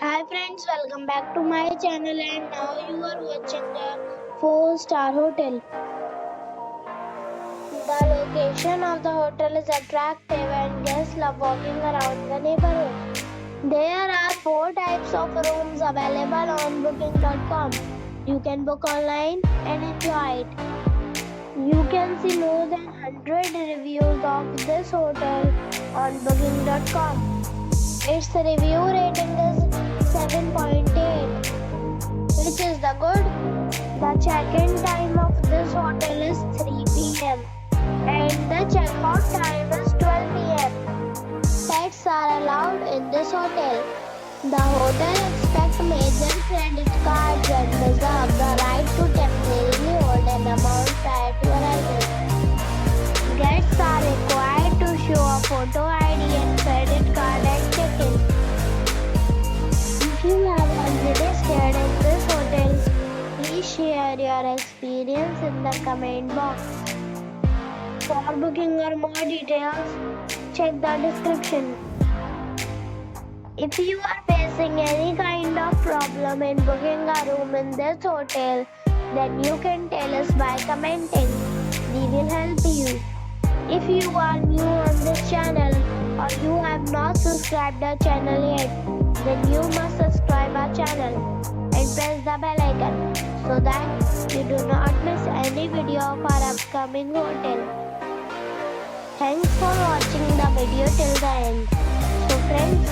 Hi friends, welcome back to my channel and now you are watching the 4-star hotel. The location of the hotel is attractive and guests love walking around the neighborhood. There are 4 types of rooms available on booking.com. You can book online and enjoy it. You can see more than 100 reviews of this hotel on booking.com. Its review rating is 7.8, which is the good. The check-in time of this hotel is 3 p.m. and the check-out time is 12 p.m. Pets are allowed in this hotel. The hotel accepts major credit cards and reserves the right to temporarily hold an amount prior to arrival. Guests are required to show a photo ID and credit card at check-in. If you have already stayed in this hotel, please share your experience in the comment box. For booking or more details, check the description. If you are facing any kind of problem in booking a room in this hotel, then you can tell us by commenting. We will help you. If you are new on this channel or you have not subscribed our channel yet, then you must subscribe our channel and press the bell icon so that you do not miss any video of our upcoming hotel. Thanks for watching the video till the end. So friends,